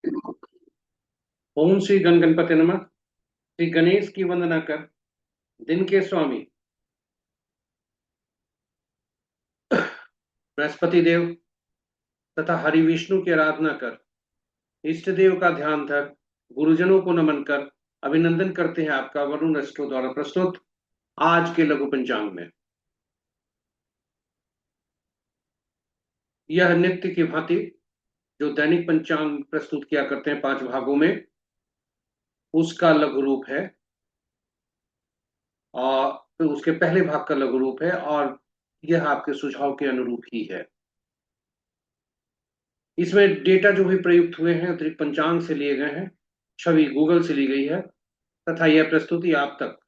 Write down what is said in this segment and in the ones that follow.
ओम श्री गण गणपति नमः। श्री गणेश की वंदना कर, दिन के स्वामी बृहस्पति देव तथा हरि विष्णु की आराधना कर, इष्ट देव का ध्यान धर, गुरुजनों को नमन कर, अभिनंदन करते हैं आपका वरुण एस्ट्रो द्वारा प्रस्तुत आज के लघु पंचांग में। यह नित्य की भांति जो दैनिक पंचांग प्रस्तुत किया करते हैं 5 भागों में, उसका लघु रूप है। और तो उसके पहले भाग का लघु रूप है और यह आपके सुझाव के अनुरूप ही है। इसमें डेटा जो भी प्रयुक्त हुए हैं अतिरिक्त पंचांग से लिए गए हैं, छवि गूगल से ली गई है तथा यह प्रस्तुति आप तक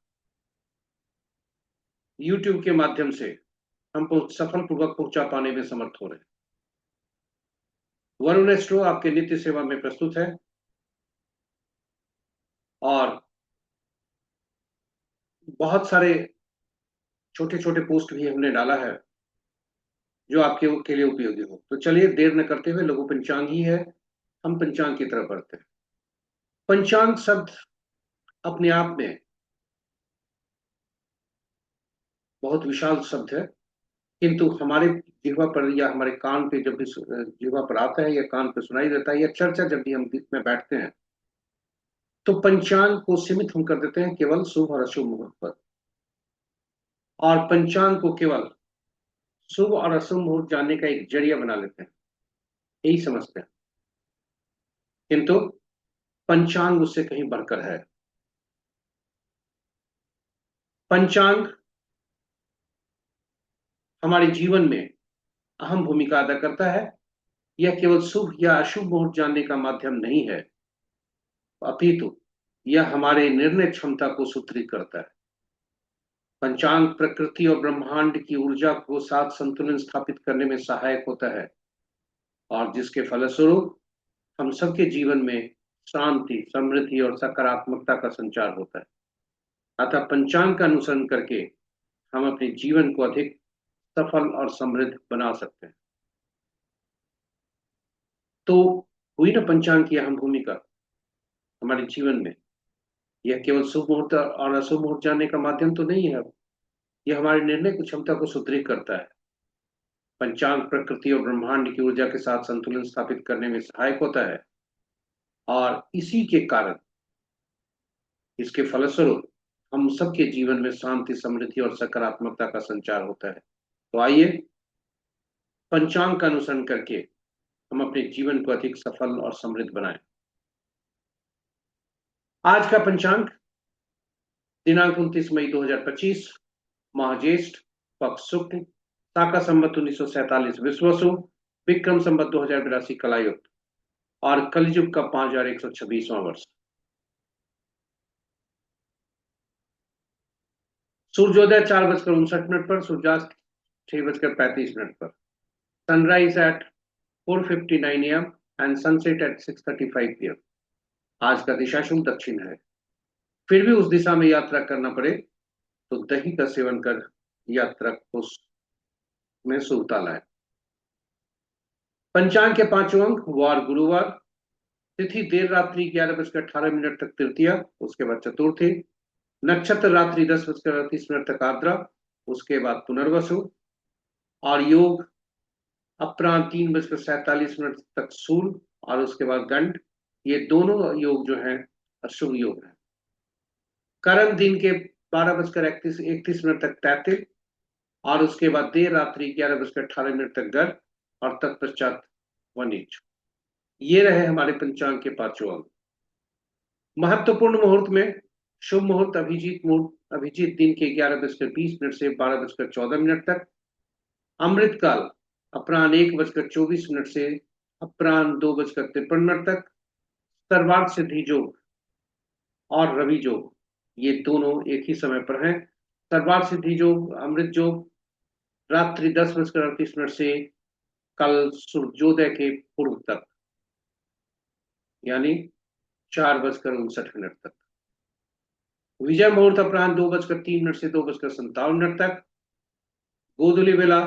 YouTube के माध्यम से हम सफलपूर्वक पहुंचा पाने में समर्थ हो रहे हैं। वरुण एस्ट्रो आपके नित्य सेवा में प्रस्तुत है और बहुत सारे छोटे छोटे पोस्ट भी हमने डाला है जो आपके के लिए उपयोगी हो। तो चलिए देर न करते हुए, लघु पंचांग ही है, हम पंचांग की तरफ बढ़ते हैं। पंचांग शब्द अपने आप में बहुत विशाल शब्द है, किंतु हमारे जिह्वा पर या हमारे कान पे जब भी जिह्वा पर आता है या कान पे सुनाई देता है या चर्चा जब भी हम बीच में बैठते हैं, तो पंचांग को सीमित हम कर देते हैं केवल शुभ और अशुभ मुहूर्त पर, और पंचांग को केवल शुभ और अशुभ मुहूर्त जानने का एक जरिया बना लेते हैं, यही समझते हैं। किंतु पंचांग उससे कहीं बढ़कर है। पंचांग हमारे जीवन में अहम भूमिका अदा करता है। यह केवल शुभ या अशुभ मुहूर्त जानने का माध्यम नहीं है, अपितु यह हमारे निर्णय क्षमता को सुदृढ़ करता है। पंचांग प्रकृति और ब्रह्मांड की ऊर्जा को साथ संतुलन स्थापित करने में सहायक होता है, और जिसके फलस्वरूप हम सबके जीवन में शांति, समृद्धि और सकारात्मकता का संचार होता है। अतः पंचांग का अनुसरण करके हम अपने जीवन को अधिक सफल और समृद्ध बना सकते हैं। तो हुई ना पंचांग की अहम भूमिका हमारे जीवन में। यह केवल शुभ मुहूर्त और अशुभ मुहूर्त जानने का माध्यम तो नहीं है, यह हमारे निर्णय की क्षमता को सुदृढ़ करता है। पंचांग प्रकृति और ब्रह्मांड की ऊर्जा के साथ संतुलन स्थापित करने में सहायक होता है, और इसी के कारण, इसके फलस्वरूप हम सबके जीवन में शांति, समृद्धि और सकारात्मकता का संचार होता है। तो आइए पंचांग का अनुसरण करके हम अपने जीवन को अधिक सफल और समृद्ध बनाएं। आज का पंचांग दिनांक 29 मई 2025, माह ज्येष्ठ, पक्ष शुक्ल, शाका संवत 1947 विश्वसु, विक्रम संवत 2082 कलायुक्त, और कलयुग का 5126वां वर्ष। सूर्योदय 4:59 पर, सूर्यास्त 6:35 पर, sunrise at 4:59 AM and sunset at 6:35 PM। आज का दिशाशुल दक्षिण है। फिर भी उस दिशा में यात्रा करना पड़े तो दही का सेवन कर यात्रा को में शुभता लाए। पंचांग के पांचों अंक: वार गुरुवार, तिथि देर रात्रि 11:18 तक तृतीया, उसके बाद चतुर्थी, नक्षत्र रात्रि 10:38 तक आर्द्रा, उसके बाद पुनर्वसु, और योग अपराह्न 3:47 तक सूल, और उसके बाद गंड। ये दोनों योग जो हैं अशुभ योग हैं। करण दिन के 12:31 तक तैतिल, और उसके बाद देर रात्रि 11:18 तक गर्भ, और तत्पश्चात वनिज। ये रहे हमारे पंचांग के पांचों अंग। महत्वपूर्ण मुहूर्त में शुभ मुहूर्त अभिजीत दिन के 11:20 से 12:14 तक। अमृत काल अपराह्न 1:24 से अपराह्न 2:53 तक। सर्वार्थ सिद्धि योग और रवि योग, ये दोनों एक ही समय पर हैं। सर्वार्थ सिद्धि योग, अमृत योग, रात्रि 10:38 से कल सूर्योदय के पूर्व तक, यानी 4:59 तक। विजय मुहूर्त अपराह्न 2:03 से 2:57 तक। गोधूलि बेला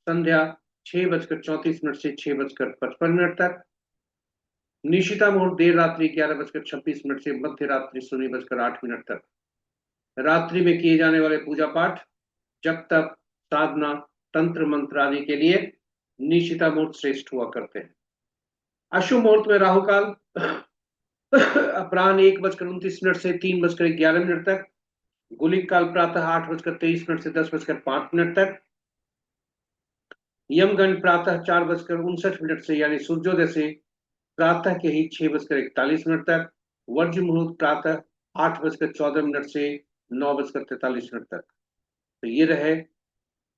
संध्या 6:34 से 6:55 तक। निशिता मुहूर्त देर रात्रि 11:26 से मध्य रात्रि 0:08 तक। रात्रि में किए जाने वाले पूजा पाठ, जब तक, साधना, तंत्र मंत्र आदि के लिए निशिता मुहूर्त श्रेष्ठ हुआ करते हैं। अशुभ मुहूर्त में राहु काल अपराह्न 1:29 से 3:11 तक। गुलिक काल प्रातः 8:23 से 10:05 तक। यमगंड प्रातः 4:59 से यानी सूर्योदय से प्रातः के ही 6:41 तक। वर्ज्य मुहूर्त प्रातः 8:14 से 9:43 तक। तो ये रहे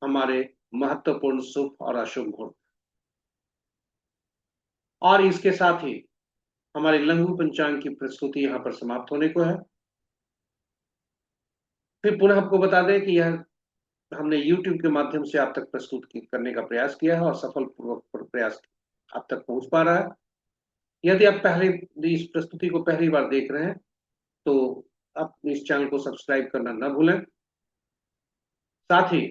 हमारे महत्वपूर्ण शुभ और अशुभ मुहूर्त। और इसके साथ ही हमारे लघु पंचांग की प्रस्तुति यहाँ पर समाप्त होने को है। फिर पुनः आपको बता दें कि यह हमने YouTube के माध्यम से आप तक करने का प्रयास किया है और सफल पूर्वक प्रयास आप तक पहुंच पा रहा है। यदि आप पहले इस प्रस्तुति को पहली बार देख रहे हैं तो आप इस चैनल को सब्सक्राइब करना न भूलें। साथ ही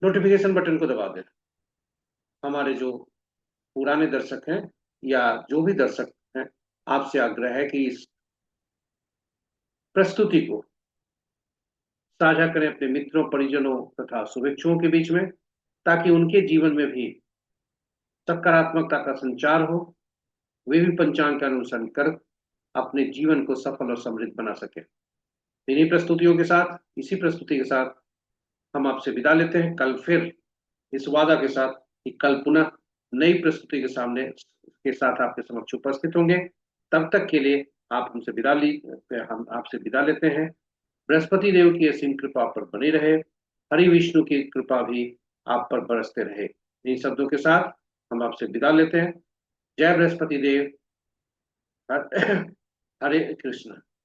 नोटिफिकेशन बटन को दबा दें। हमारे जो पुराने दर्शक हैं या जो भी दर्शक हैं, आपसे आग्रह है कि इस प्रस्तुति को साझा करें अपने मित्रों, परिजनों तथा शुभेच्छुओं के बीच में, ताकि उनके जीवन में भी सकारात्मकता का संचार हो, वे भी पंचांग का अनुसरण कर अपने जीवन को सफल और समृद्ध बना सके। इन्हीं प्रस्तुतियों के साथ, इसी प्रस्तुति के साथ हम आपसे विदा लेते हैं। कल फिर इस वादा के साथ कि कल पुनः नई प्रस्तुति के साथ आपके समक्ष उपस्थित होंगे। तब तक के लिए आप हमसे हम आपसे विदा लेते हैं। बृहस्पति देव की असीम कृपा पर बनी रहे, हरि विष्णु की कृपा भी आप पर बरसते रहे। इन शब्दों के साथ हम आपसे विदा लेते हैं। जय बृहस्पति देव। हरे कृष्ण।